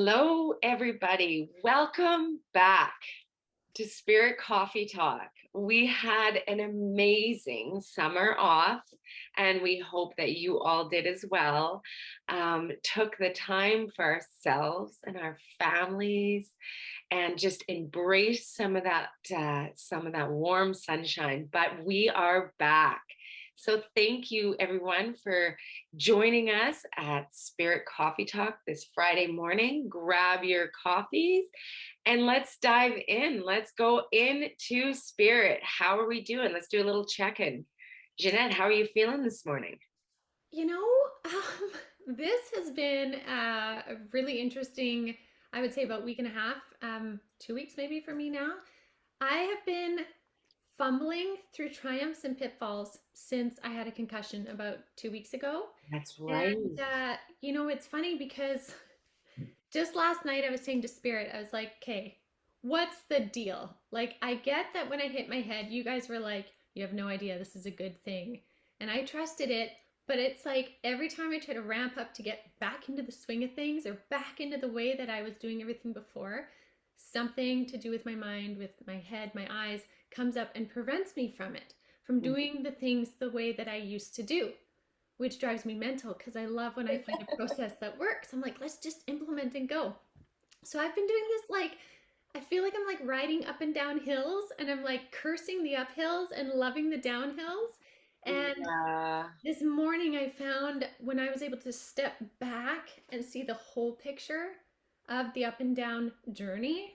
Hello, everybody. Welcome back to Spirit Coffee Talk. We had an amazing summer off, and we hope that you all did as well. Took the time for ourselves and our families, and just embrace some of that warm sunshine. But we are back. So thank you everyone for joining us at Spirit Coffee Talk this Friday morning. Grab your coffees and let's dive in. Let's go into Spirit. How are we doing? Let's do a little check-in. Ginette, how are you feeling this morning? You know, this has been a really interesting, I would say about week and a half, 2 weeks maybe for me now. I have been fumbling through triumphs and pitfalls since I had a concussion about 2 weeks ago. That's right. And, it's funny because just last night I was saying to Spirit, I was like, okay, what's the deal? Like, I get that when I hit my head, you guys were like, you have no idea, this is a good thing. And I trusted it, but it's like every time I try to ramp up to get back into the swing of things or back into the way that I was doing everything before, something to do with my mind, with my head, my eyes comes up and prevents me from it, from doing the things the way that I used to do, which drives me mental because I love when I find a process that works. I'm like, let's just implement and go. So I've been doing this like, I feel like I'm like riding up and down hills and I'm like cursing the uphills and loving the downhills. And Yeah. this morning I found when I was able to step back and see the whole picture of the up and down journey,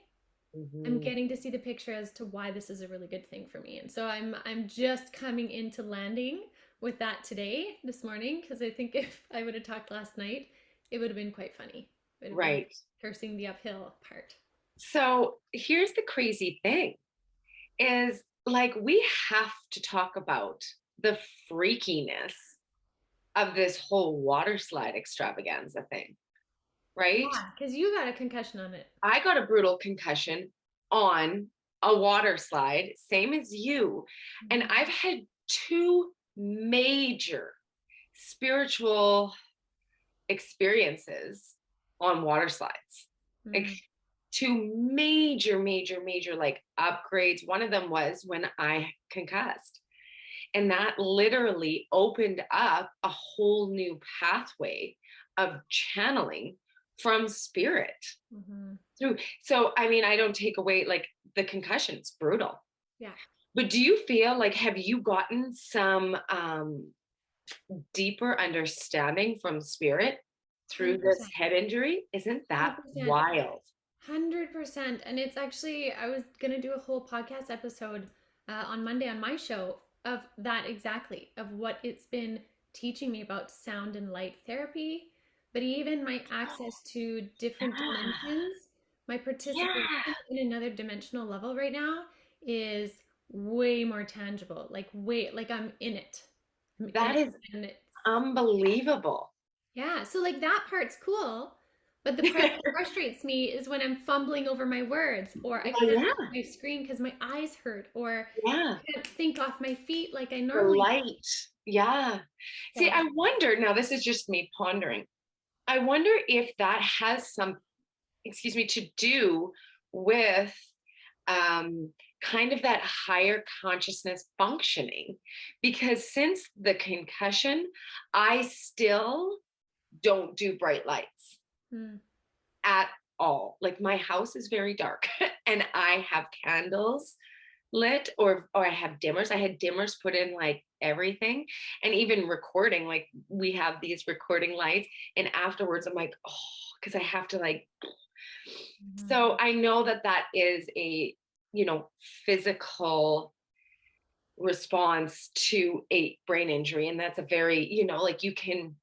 I'm Mhm. getting to see the picture as to why this is a really good thing for me. And so I'm just coming into landing with that today, this morning, because I think if I would have talked last night, it would have been quite funny. It would have been Right. cursing the uphill part. So here's the crazy thing is like we have to talk about the freakiness of this whole water slide extravaganza thing, right? Yeah, because you got a concussion on it. I got a brutal concussion on a water slide, same as you. And Mhm. I've had two major spiritual experiences on water slides. Like Mm. two major like upgrades. One of them was when I concussed. And that literally opened up a whole new pathway of channeling from spirit Mhm. through. So, I mean, I don't take away like the concussion, it's brutal. Yeah, But do you feel like, have you gotten some deeper understanding from spirit through this 100%. head injury? Isn't that 100%. wild? 100%. And it's actually, I was going to do a whole podcast episode on Monday on my show of that exactly, of what it's been teaching me about sound and light therapy, but even my access to different Yeah. dimensions, my participation Yeah. in another dimensional level right now is way more tangible. Like, way, like I'm in it. I'm in That it. is And it's unbelievable. yeah, so like that part's cool, but the part that frustrates me is when I'm fumbling over my words or I Well, can't look yeah. at my screen because my eyes hurt or Yeah. I can't think off my feet like I The normally light. Yeah. See, so I wonder now, this is just me pondering. I wonder if that has some, excuse me, to do with um, kind of that higher consciousness functioning. Because since the concussion, I still don't do bright lights hmm, at all. Like my house is very dark and I have candles lit or I have dimmers. I had dimmers put in like everything and even recording like we have these recording lights and afterwards I'm like oh because I have to like mhm. so I know that that is a physical response to a brain injury and that's a very like you can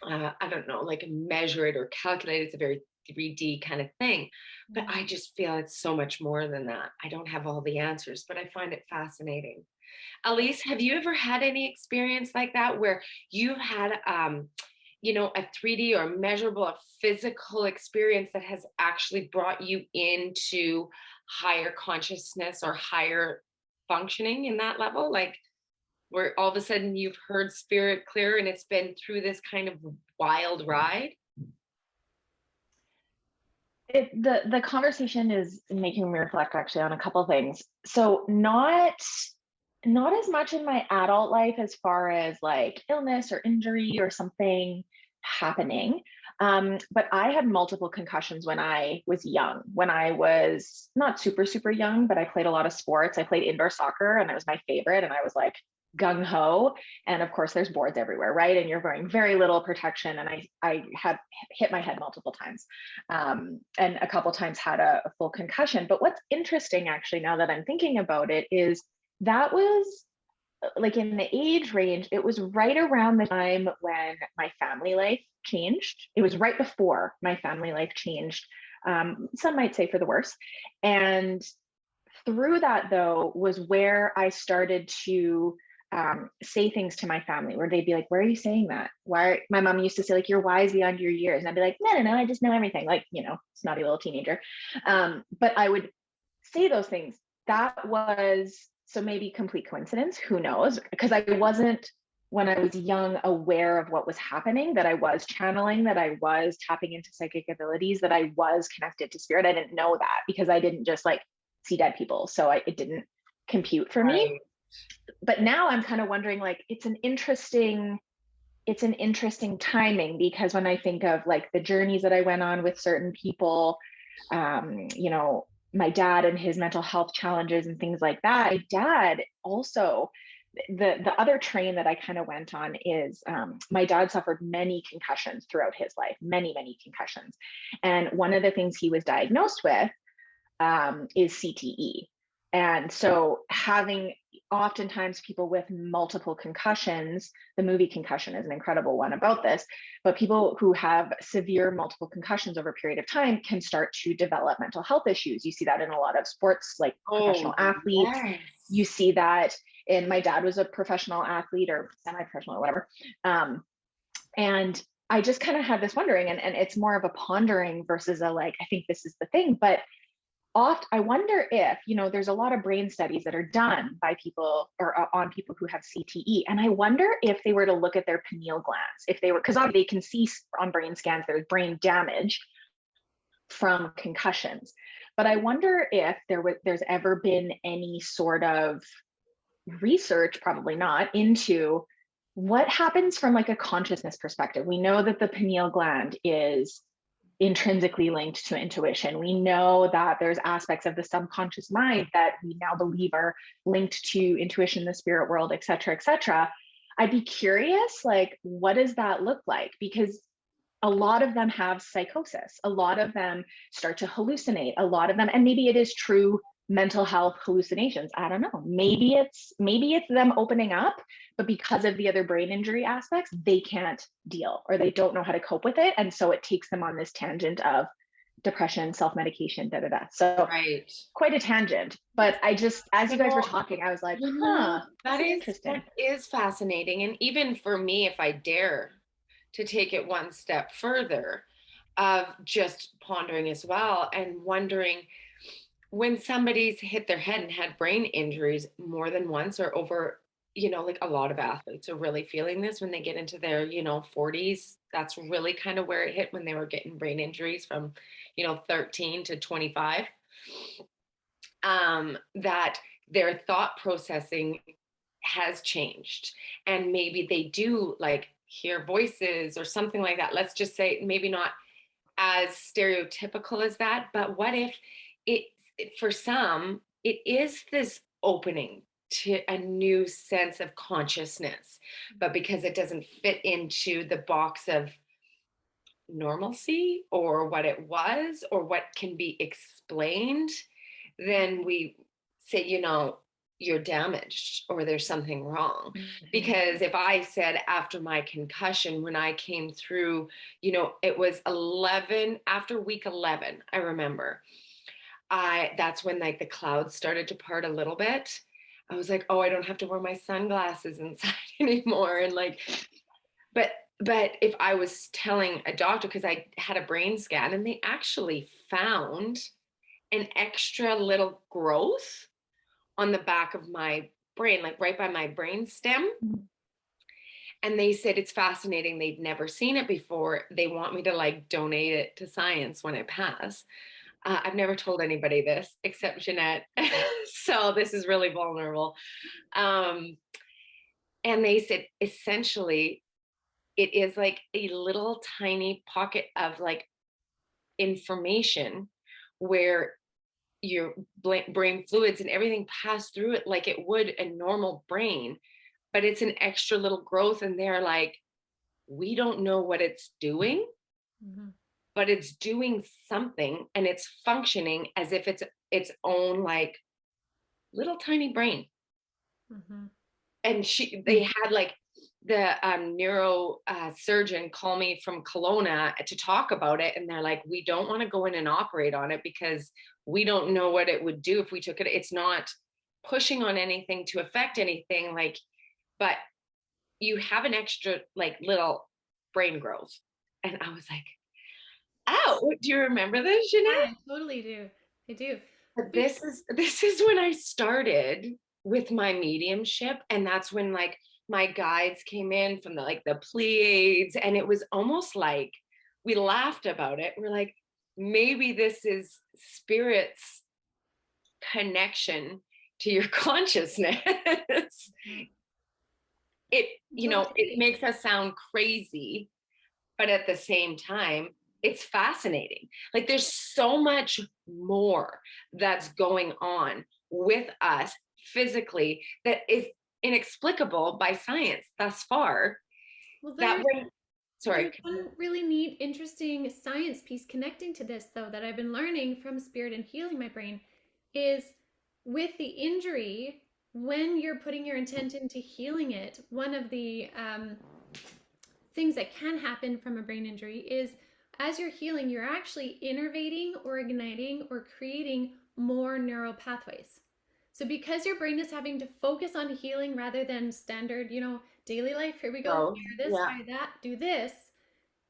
I don't know, like measure it or calculate it. It's a very 3D kind of thing. But Mhm. I just feel it's so much more than that. I don't have all the answers, but I find it fascinating. Elise, have you ever had any experience like that where you've had, a 3D or measurable, a physical experience that has actually brought you into higher consciousness or higher functioning in that level? Like, where all of a sudden you've heard spirit clear and it's been through this kind of wild ride. The conversation is making me reflect actually on a couple things. So not as much in my adult life as far as like illness or injury or something happening. But I had multiple concussions when I was young. When I was not super, super young, but I played a lot of sports. I played indoor soccer and it was my favorite. And I was like gung ho. And of course, there's boards everywhere, right? And you're wearing very little protection. And I had hit my head multiple times, and a couple times had a full concussion. But what's interesting, actually, now that I'm thinking about it, is that was like in the age range, it was right around the time when my family life changed. It was right before my family life changed. Some might say for the worse. And through that, though, was where I started to say things to my family where they'd be like, "Where are you saying that? Why?" My mom used to say, like, "You're wise beyond your years." And I'd be like, "No, no, no, I just know everything." Like, snotty little teenager. But I would say those things. That was so maybe complete coincidence, who knows? Because I wasn't, when I was young, aware of what was happening, that I was channeling, that I was tapping into psychic abilities, that I was connected to spirit. I didn't know that because I didn't just like see dead people. So it didn't compute for me. Right. But now I'm kind of wondering, like, it's an interesting timing, because when I think of like the journeys that I went on with certain people, my dad and his mental health challenges and things like that. My dad also, the other train that I kind of went on is, my dad suffered many concussions throughout his life, many concussions. And one of the things he was diagnosed with is CTE. And so having oftentimes people with multiple concussions, the movie Concussion is an incredible one about this, but people who have severe multiple concussions over a period of time can start to develop mental health issues. You see that in a lot of sports, like professional athletes. Yes. You see that in, my dad was a professional athlete or semi-professional or whatever. And I just kind of had this wondering, and it's more of a pondering versus a like, I think this is the thing, but I wonder if, there's a lot of brain studies that are done by people or on people who have CTE. And I wonder if they were to look at their pineal glands, if they were, because they can see on brain scans there's brain damage from concussions. But I wonder if there's ever been any sort of research, probably not, into what happens from like a consciousness perspective. We know that the pineal gland is intrinsically linked to intuition. We know that there's aspects of the subconscious mind that we now believe are linked to intuition, the spirit world, et cetera, et cetera. I'd be curious, like, what does that look like? Because a lot of them have psychosis. A lot of them start to hallucinate. A lot of them, and maybe it is true mental health hallucinations. I don't know. Maybe it's them opening up, but because of the other brain injury aspects, they can't deal or they don't know how to cope with it. And so it takes them on this tangent of depression, self-medication, da da da. So Right. quite a tangent. But I just, as you guys were talking, I was like, that is interesting. That is fascinating. And even for me, if I dare to take it one step further, of just pondering as well and wondering, when somebody's hit their head and had brain injuries more than once or over, like a lot of athletes are really feeling this when they get into their, 40s. That's really kind of where it hit, when they were getting brain injuries from, 13 to 25. That their thought processing has changed. And maybe they do like hear voices or something like that. Let's just say maybe not as stereotypical as that, but what if it, for some, it is this opening to a new sense of consciousness, but because it doesn't fit into the box of normalcy or what it was or what can be explained, then we say, you're damaged or there's something wrong. Mm-hmm. Because if I said after my concussion, when I came through, it was 11, after week 11, I remember, that's when like the clouds started to part a little bit. I was like, oh, I don't have to wear my sunglasses inside anymore. And like, but if I was telling a doctor, because I had a brain scan and they actually found an extra little growth on the back of my brain, like right by my brain stem. And they said it's fascinating. They've never seen it before. They want me to like donate it to science when I pass. I've never told anybody this except Ginette. So this is really vulnerable. And they said essentially it is like a little tiny pocket of like information where your brain fluids and everything pass through it like it would a normal brain, but it's an extra little growth. And they're like, we don't know what it's doing, but it's doing something and it's functioning as if it's its own like little tiny brain. And they had like the neuro surgeon call me from Kelowna to talk about it. And they're like, we don't want to go in and operate on it because we don't know what it would do if we took it. It's not pushing on anything to affect anything, like, but you have an extra like little brain growth. And I was like, oh, do you remember this, Ginette? Yeah, I totally do. I do. But this is when I started with my mediumship. And that's when like my guides came in from the Pleiades. And it was almost like we laughed about it. We're like, maybe this is spirit's connection to your consciousness. It makes us sound crazy, but at the same time, it's fascinating. Like there's so much more that's going on with us physically that is inexplicable by science thus far. Well, There's one really neat, interesting science piece connecting to this, though, that I've been learning from spirit and healing my brain is with the injury, when you're putting your intent into healing it, one of the things that can happen from a brain injury is as you're healing, you're actually innervating or igniting or creating more neural pathways. So because your brain is having to focus on healing rather than standard, daily life, here we go, fire this, fire that, do this,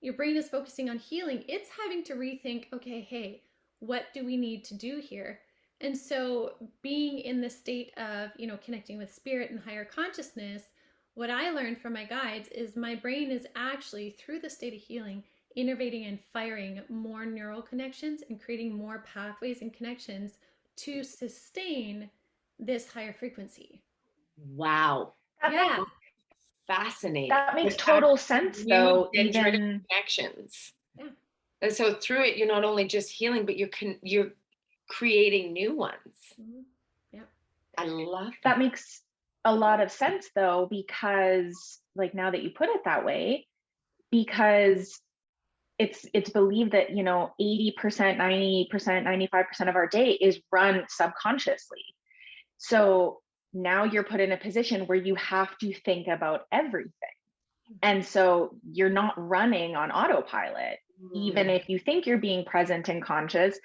your brain is focusing on healing. It's having to rethink, okay, hey, what do we need to do here? And so being in the state of, connecting with spirit and higher consciousness, what I learned from my guides is my brain is actually, through the state of healing, innervating and firing more neural connections and creating more pathways and connections to sustain this higher frequency. Wow. Yeah. Fascinating. That makes total sense, though. Even connections. Yeah. And so through it, you're not only just healing, but you're creating new ones. Yeah. I love that. That makes a lot of sense, though, because like now that you put it that way, because it's believed that 80%, 90%, 95% of our day is run subconsciously. So now you're put in a position where you have to think about everything. And so you're not running on autopilot. Even if you think you're being present and conscious,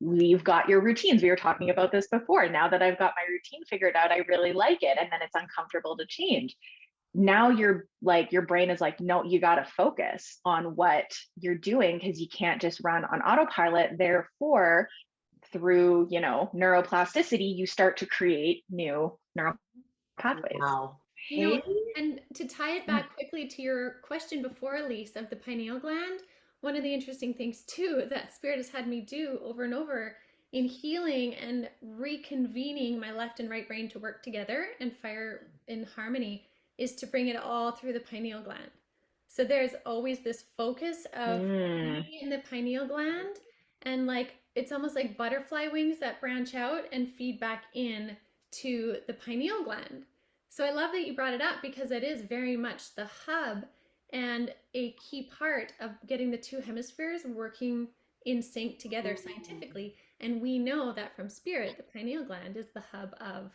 you've got your routines. We were talking about this before. Now that I've got my routine figured out, I really like it. And then it's uncomfortable to change. Now your brain is like, no, you got to focus on what you're doing because you can't just run on autopilot. Therefore, through neuroplasticity, you start to create new neural pathways. Wow. And to tie it back quickly to your question before, Elyse, of the pineal gland, one of the interesting things too that spirit has had me do over and over in healing and reconvening my left and right brain to work together and fire in harmony is to bring it all through the pineal gland. So there's always this focus of in the pineal gland, and like it's almost like butterfly wings that branch out and feed back in to the pineal gland. So I love that you brought it up because it is very much the hub and a key part of getting the two hemispheres working in sync together scientifically. And we know that from spirit, the pineal gland is the hub of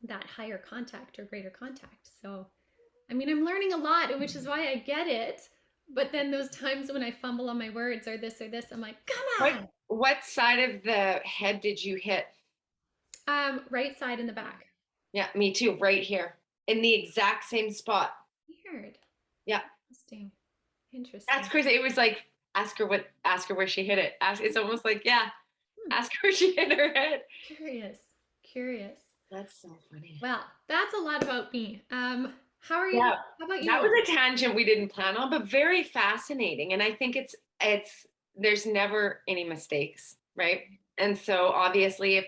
that higher contact or greater contact. So, I mean, I'm learning a lot, which is why I get it. But then those times when I fumble on my words or this, I'm like, come on. What side of the head did you hit? Right side in the back. Yeah, me too. Right here in the exact same spot. Weird. Yeah. Interesting. That's crazy. It was like, ask her where she hit it. It's almost like, ask her where she hit her head. Curious. That's so funny. Well, that's a lot about me. How are you? Yeah, How about that you? was a tangent we didn't plan on, but very fascinating. And I think it's there's never any mistakes, right? And so obviously if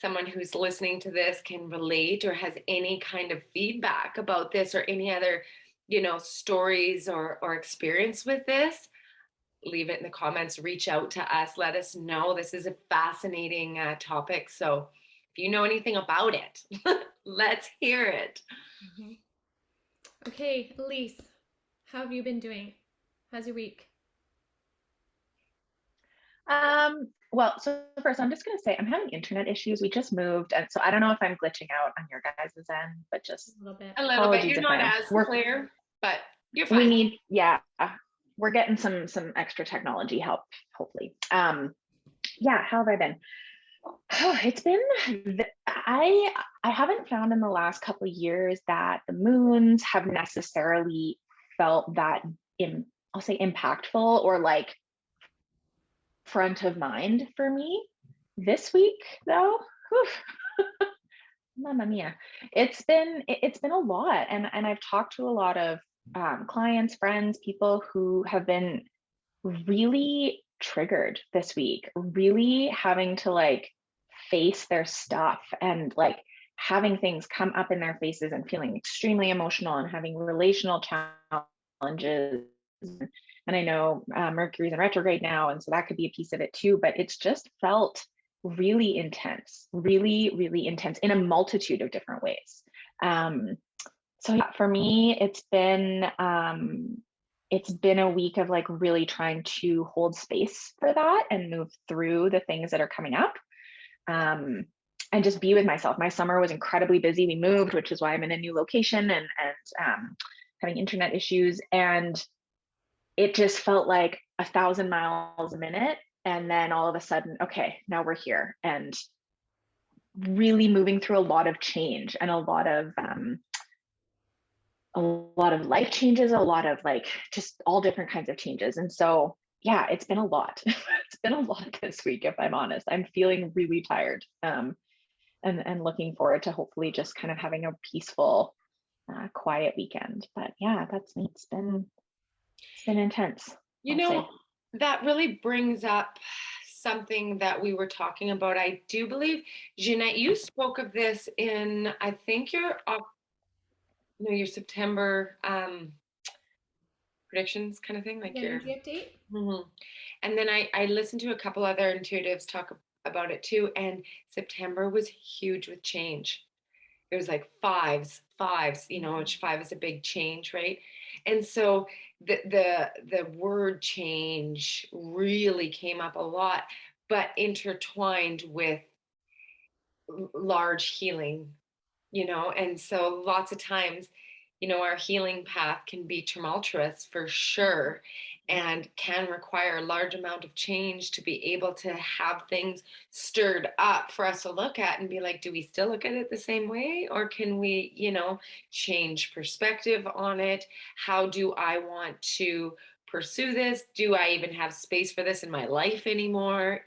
someone who's listening to this can relate or has any kind of feedback about this or any other, stories or experience with this, leave it in the comments, reach out to us, let us know. This is a fascinating topic. So if you know anything about it, let's hear it. Mhm. Okay, Elyse, how have you been doing? How's your week? Well, so first I'm just gonna say I'm having internet issues. We just moved, and so I don't know if I'm glitching out on your guys' end, but A just little bit. A little bit. apologies You're if I not am. as We're clear, but you're we fine. need, yeah, we're getting some extra technology help, hopefully. Yeah, how have I been? It's been I haven't found in the last couple of years that the moons have necessarily felt that I'll say impactful or like front of mind for me. This week though, whew, mamma mia, it's been a lot, and I've talked to a lot of clients, friends, people who have been really triggered this week, really having to like face their stuff and like having things come up in their faces and feeling extremely emotional and having relational challenges. And I know Mercury's in retrograde now, and so that could be a piece of it too, but it's just felt really intense, really, really intense in a multitude of different ways. Um, so yeah, for me, it's been a week of like really trying to hold space for that and move through the things that are coming up, and just be with myself. My summer was incredibly busy. We moved, which is why I'm in a new location and having internet issues, and it just felt like 1,000 miles a minute. And then all of a sudden, okay, now we're here, and really moving through a lot of change and a lot of life changes, a lot of like just all different kinds of changes. And so, yeah, it's been a lot. It's been a lot this week, if I'm honest. I'm feeling really tired, and looking forward to hopefully just kind of having a peaceful, quiet weekend. But yeah, that's me. It's been intense, You I'll know, say. that really brings up something that we were talking about. I do believe, Ginette, you spoke of this in, I think your September predictions kind of thing, like The your. energy update? Mhm. And then I listened to a couple other intuitives talk about it too. And September was huge with change. It was like fives, which five is a big change, right? And so the word change really came up a lot, but intertwined with large healing, and so lots of times, our healing path can be tumultuous for sure and can require a large amount of change to be able to have things stirred up for us to look at and be like, do we still look at it the same way, or can we, change perspective on it? How do I want to pursue this? Do I even have space for this in my life anymore?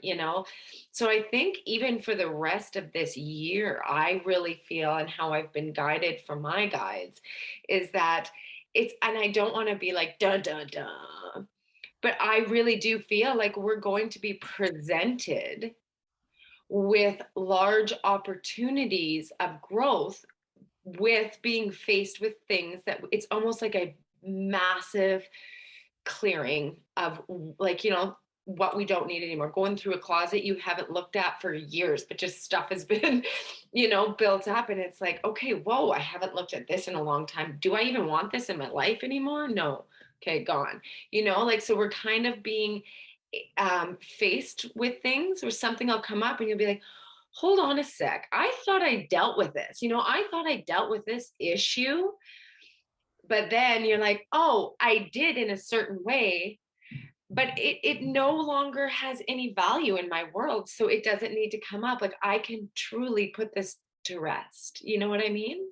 So I think even for the rest of this year, I really feel, and how I've been guided from my guides, is that and I don't want to be like, dun, dun, dun, but I really do feel like we're going to be presented with large opportunities of growth, with being faced with things that it's almost like a massive clearing of, like, what we don't need anymore, going through a closet you haven't looked at for years, but just stuff has been built up, and it's like, okay, whoa, I haven't looked at this in a long time. Do I even want this in my life anymore? No. Okay, gone. Like, so we're kind of being faced with things, or something will come up and you'll be like, hold on a sec, I thought I dealt with this, I thought I dealt with this issue, but then you're like, oh, I did in a certain way, but it no longer has any value in my world, so it doesn't need to come up. Like, I can truly put this to rest, you know what I mean?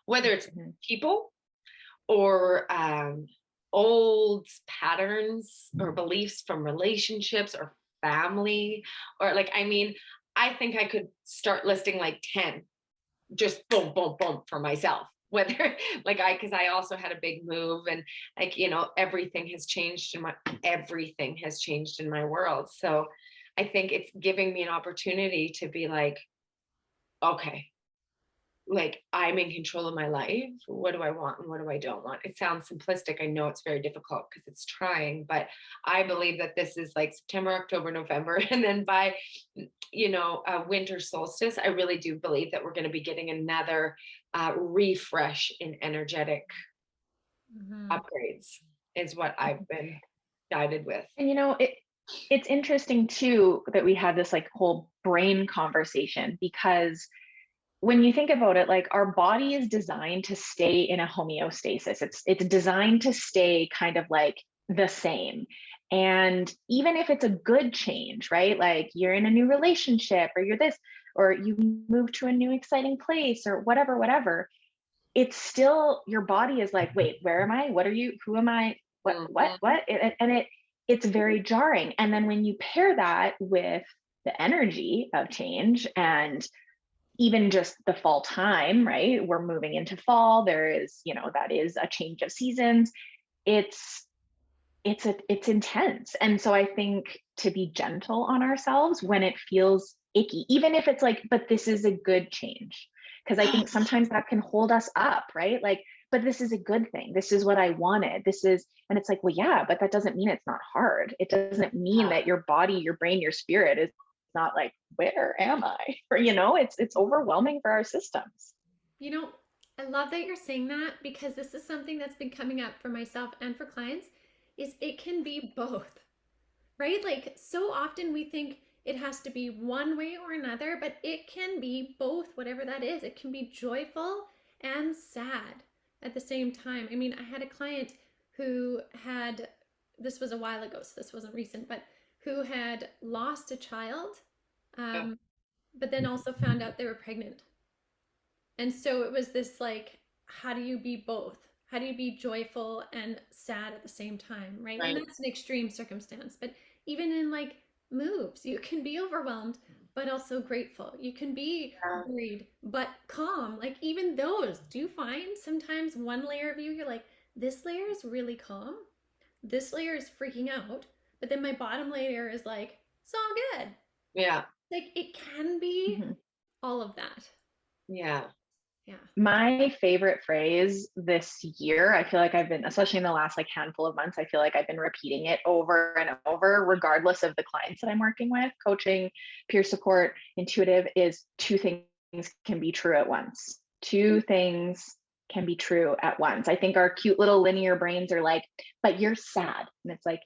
Whether it's Mhm. people, or old patterns or beliefs from relationships or family, or like, I mean, I think I could start listing like 10, just boom, boom, boom, for myself, whether like because I also had a big move, and like, everything has changed in my world. So I think it's giving me an opportunity to be like, okay, like I'm in control of my life. What do I want and what do I don't want? It sounds simplistic. I know it's very difficult because it's trying, but I believe that this is like September, October, November, and then by winter solstice, I really do believe that we're going to be getting another refresh in energetic upgrades. Is what I've been guided with. And it's interesting too that we had this like whole brain conversation, because when you think about it, like our body is designed to stay in a homeostasis. It's designed to stay kind of like the same. And even if it's a good change, right? Like you're in a new relationship, or you're this, or you move to a new exciting place, or whatever, it's still, your body is like, wait, where am I? What are you? Who am I? What? It's very jarring. And then when you pair that with the energy of change, and even just the fall time, right? We're moving into fall. There is, that is a change of seasons. It's intense. And so I think to be gentle on ourselves when it feels icky, even if it's like, but this is a good change. Because I think sometimes that can hold us up, right? Like, but this is a good thing. This is what I wanted. And it's like, well, yeah, but that doesn't mean it's not hard. It doesn't mean that your body, your brain, your spirit is not like, where am I? Or, it's overwhelming for our systems. I love that you're saying that, because this is something that's been coming up for myself and for clients, is it can be both, right? Like so often we think it has to be one way or another, but it can be both, whatever that is. It can be joyful and sad at the same time. I mean, I had a client who had, this was a while ago, so this wasn't recent, but who had lost a child, but then also found out they were pregnant. And so it was this like, how do you be both? How do you be joyful and sad at the same time, right? And that's an extreme circumstance. But even in like moves, you can be overwhelmed, but also grateful. You can be worried, but calm. Like even those, do you find sometimes one layer of you, you're like, this layer is really calm. This layer is freaking out. But then my bottom layer is like, it's all good. Yeah. Like it can be all of that. Yeah. Yeah. My favorite phrase this year, I feel like I've been, especially in the last like handful of months, I feel like I've been repeating it over and over, regardless of the clients that I'm working with, coaching, peer support, intuitive, is two things can be true at once. Two things can be true at once. I think our cute little linear brains are like, but you're sad. And it's like,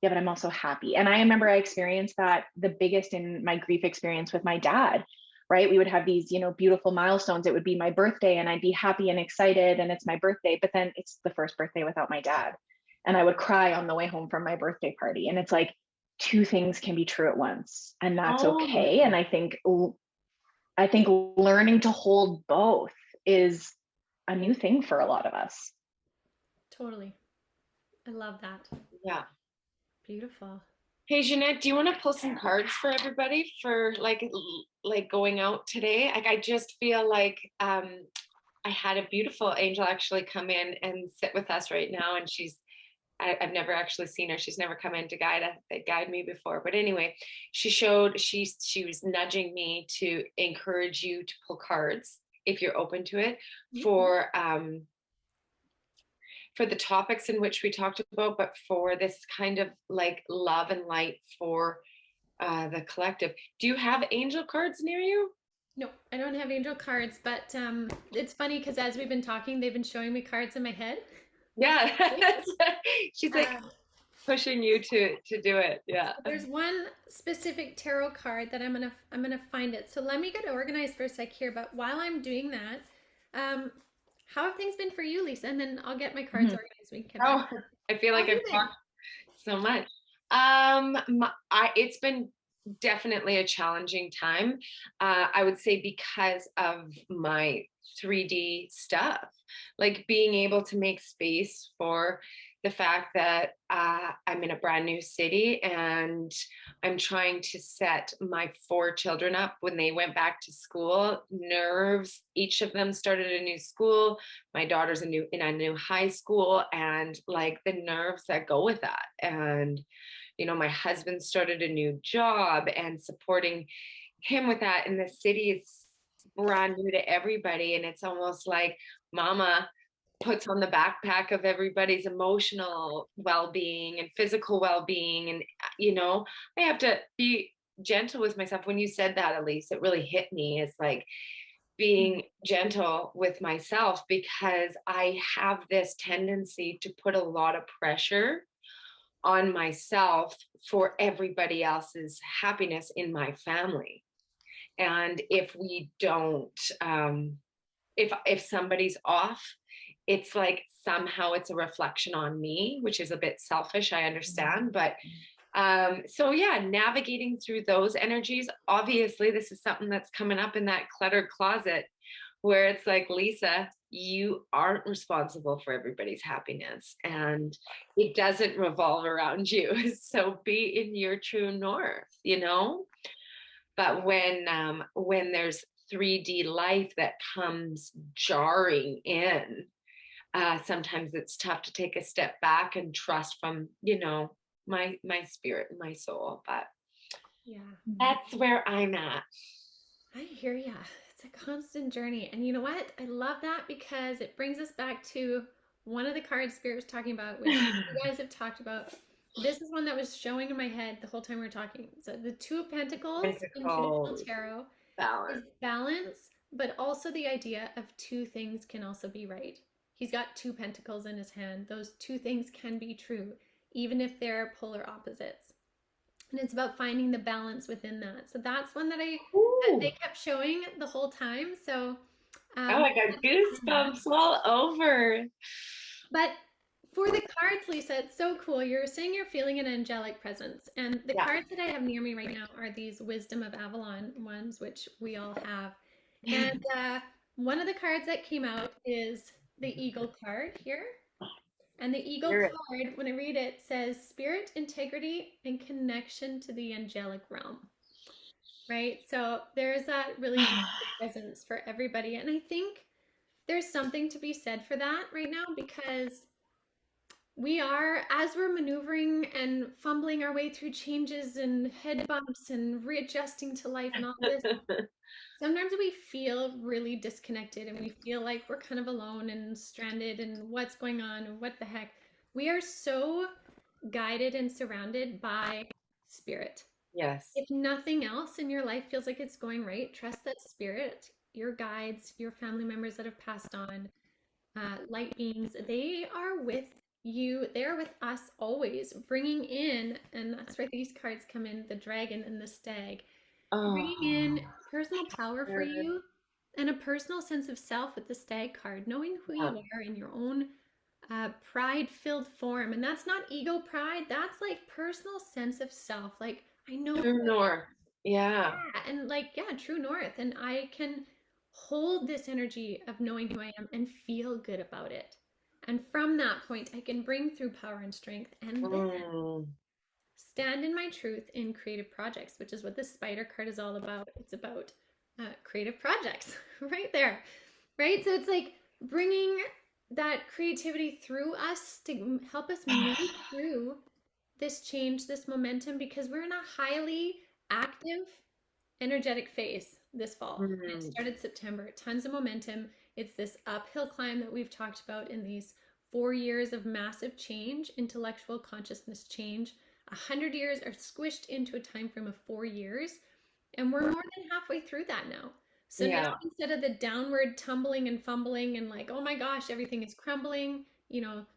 yeah, but I'm also happy. And I remember I experienced that the biggest in my grief experience with my dad, right? We would have these, beautiful milestones. It would be my birthday and I'd be happy and excited and it's my birthday, but then it's the first birthday without my dad. And I would cry on the way home from my birthday party. And it's like, two things can be true at once, and that's okay. And I think learning to hold both is a new thing for a lot of us. Totally. I love that. Yeah. Beautiful. Hey, Ginette, do you want to pull some cards for everybody for like going out today? Like, I just feel like I had a beautiful angel actually come in and sit with us right now. And I've never actually seen her. She's never come in to guide me before. But anyway, she was nudging me to encourage you to pull cards if you're open to it for the topics in which we talked about, but for this kind of like love and light for the collective. Do you have angel cards near you? No, I don't have angel cards, but it's funny because as we've been talking, they've been showing me cards in my head. Yeah, she's like pushing you to do it. Yeah. So there's one specific tarot card that I'm gonna find it. So let me get organized for a sec here. But while I'm doing that, how have things been for you, Lisa? And then I'll get my cards organized. We can. I feel like I've talked so much. It's been definitely a challenging time. I would say because of my 3D stuff, like being able to make space for the fact that I'm in a brand new city and I'm trying to set my 4 children up when they went back to school. Nerves, each of them started a new school. My daughter's in a new high school, and like the nerves that go with that. And my husband started a new job and supporting him with that. And the city is brand new to everybody. And it's almost like mama puts on the backpack of everybody's emotional well-being and physical well-being. And, I have to be gentle with myself. When you said that, Elyse, it really hit me. It's like being gentle with myself, because I have this tendency to put a lot of pressure on myself for everybody else's happiness in my family. And if we don't, if somebody's off, it's like somehow it's a reflection on me, which is a bit selfish, I understand. But so yeah, navigating through those energies. Obviously, this is something that's coming up in that cluttered closet, where it's like, Lisa, you aren't responsible for everybody's happiness, and it doesn't revolve around you. So be in your true north. But when there's 3D life that comes jarring in, sometimes it's tough to take a step back and trust from, my spirit and my soul. But Yeah. that's where I'm at. I hear ya. It's a constant journey. And you know what? I love that because it brings us back to one of the cards Spirit was talking about, which you guys have talked about. This is one that was showing in my head the whole time we were talking. So the Two of Pentacles in traditional Physical tarot is balance. balance, but also the idea of two things can also be right. He's got 2 pentacles in his hand. Those two things can be true, even if they're polar opposites. And it's about finding the balance within that. So that's one that they kept showing the whole time. So Oh, I got goosebumps all over. but for the cards, Lisa, it's so cool. You're saying you're feeling an angelic presence. And the cards that I have near me right now are these Wisdom of Avalon ones, which we all have. And one of the cards that came out is the Eagle card here. And the Eagle card, when I read it, says spirit, integrity, and connection to the angelic realm. Right? So there's that really presence for everybody. And I think there's something to be said for that right now, because we are, as we're maneuvering and fumbling our way through changes and head bumps and readjusting to life and all this, sometimes we feel really disconnected and we feel like we're kind of alone and stranded and what's going on and what the heck. We are so guided and surrounded by spirit. Yes. If nothing else in your life feels like it's going right, trust that spirit, your guides, your family members that have passed on, light beings, they are with you. They're with us always, bringing in, and that's where these cards come in, the dragon and the stag, bringing in personal power for you and a personal sense of self with the stag card, knowing who you are in your own pride-filled form. And that's not ego pride. That's like personal sense of self. Like, I know True north. Yeah. and like, yeah, true north. And I can hold this energy of knowing who I am and feel good about it. And from that point, I can bring through power and strength and then stand in my truth in creative projects, which is what the spider card is all about. It's about creative projects right there, right? So it's like bringing that creativity through us to help us move through this change, this momentum, because we're in a highly active, energetic phase this fall. And it started September. Tons of momentum. It's this uphill climb that we've talked about in these 4 years of massive change, intellectual consciousness change. 100 years are squished into a time frame of 4 years, and we're more than halfway through that now. So now, instead of the downward tumbling and fumbling and like, oh my gosh, everything is crumbling,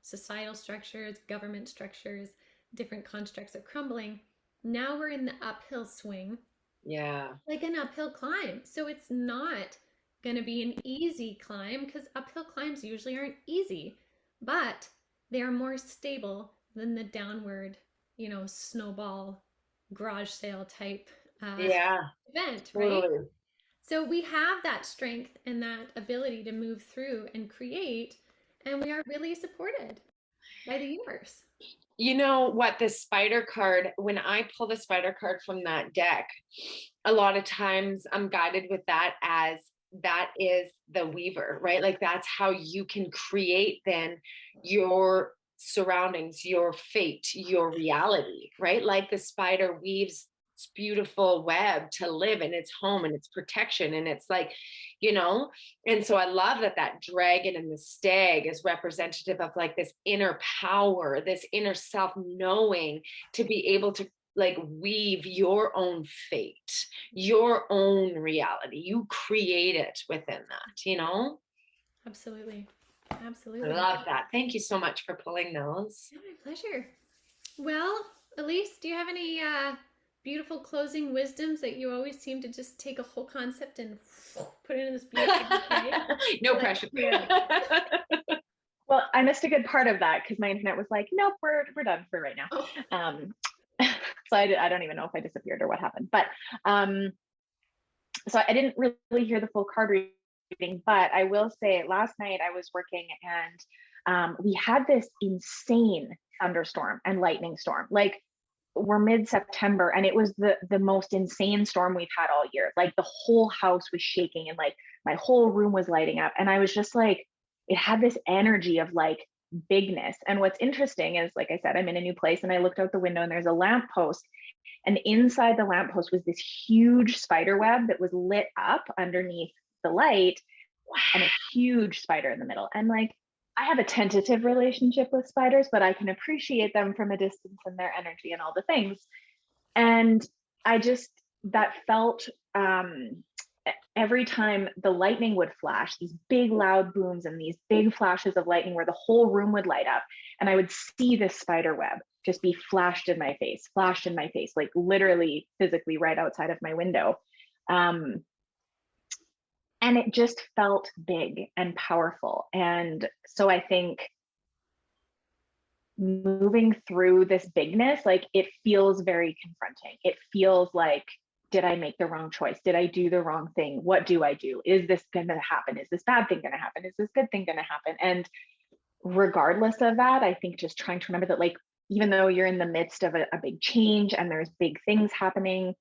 societal structures, government structures, different constructs are crumbling. Now we're in the uphill swing. Yeah. Like an uphill climb. So it's not going to be an easy climb, because uphill climbs usually aren't easy, but they are more stable than the downward, snowball garage sale type Yeah, event, right? totally. So we have that strength and that ability to move through and create, and we are really supported by the universe. You know what? The spider card, when I pull the spider card from that deck, a lot of times I'm guided with that as that is the weaver, right? Like that's how you can create then your surroundings, your fate, your reality, right? Like the spider weaves this beautiful web to live in its home and its protection. And it's like, you know, and so I love that that dragon and the stag is representative of like this inner power, this inner self knowing to be able to like weave your own fate, your own reality. You create it within that, you know? Absolutely. I Absolutely. love that. Thank you so much for pulling those. Yeah, my pleasure. Well, Elyse, do you have any beautiful closing wisdoms that you always seem to just take a whole concept and put it in this beautiful bouquet? No Like, pressure. clearly. Well, I missed a good part of that because my internet was like, nope, we're done for right now. Oh, So I don't even know if I disappeared or what happened. But so I didn't really hear the full card reading, but I will say last night I was working and we had this insane thunderstorm and lightning storm. Like we're mid-September and it was the most insane storm we've had all year. Like the whole house was shaking and like my whole room was lighting up. And I was just like, it had this energy of like bigness. And what's interesting is, like I said, I'm in a new place and I looked out the window and there's a lamppost. And inside the lamppost was this huge spider web that was lit up underneath the light and a huge spider in the middle. And like, I have a tentative relationship with spiders, but I can appreciate them from a distance and their energy and all the things. And I just, that felt every time the lightning would flash, these big loud booms and these big flashes of lightning where the whole room would light up. And I would see this spider web just be flashed in my face, like literally physically right outside of my window. And it just felt big and powerful. And so I think moving through this bigness, like it feels very confronting. It feels like, did I make the wrong choice? Did I do the wrong thing? What do I do? Is this going to happen? Is this bad thing going to happen? Is this good thing going to happen? And regardless of that, I think just trying to remember that, like, even though you're in the midst of a big change and there's big things happening,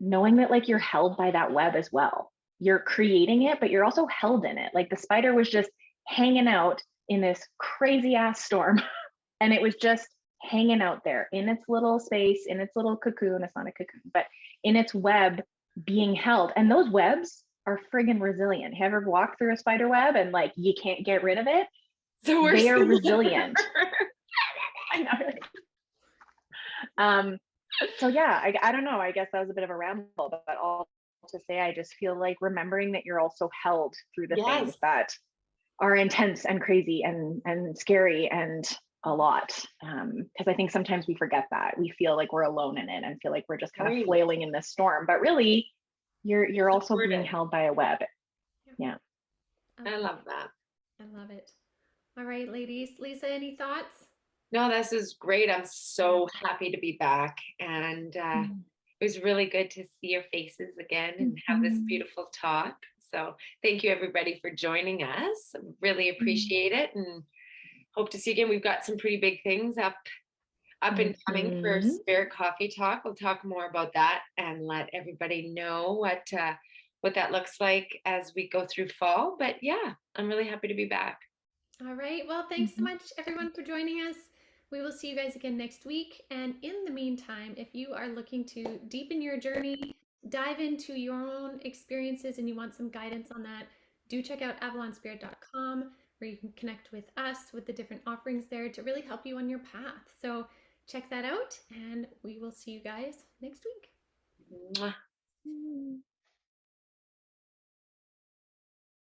knowing that like you're held by that web as well. You're creating it, but you're also held in it. Like the spider was just hanging out in this crazy ass storm and it was just hanging out there in its little space, in its little cocoon. It's not a cocoon, but in its web being held. And those webs are friggin' resilient. Have you ever walked through a spider web and like you can't get rid of it? So they are resilient. I know. So yeah, I don't know. I guess that was a bit of a ramble, but all to say, I just feel like remembering that you're also held through the things that are intense and crazy and scary and a lot. Because I think sometimes we forget that. We feel like we're alone in it and feel like we're just kind of flailing in this storm. But really, you're also being held by a web. Yeah. I love that. I love it. All right, ladies. Lisa, any thoughts? No, this is great. I'm so happy to be back. And it was really good to see your faces again and have this beautiful talk. So thank you everybody for joining us. Really appreciate it and hope to see you again. We've got some pretty big things up and coming for Spirit Coffee Talk. We'll talk more about that and let everybody know what that looks like as we go through fall. But yeah, I'm really happy to be back. All right. Well, thanks so much everyone for joining us. We will see you guys again next week. And in the meantime, if you are looking to deepen your journey, dive into your own experiences, and you want some guidance on that, do check out avalonspirit.com, where you can connect with us with the different offerings there to really help you on your path. So check that out, and we will see you guys next week. Mwah.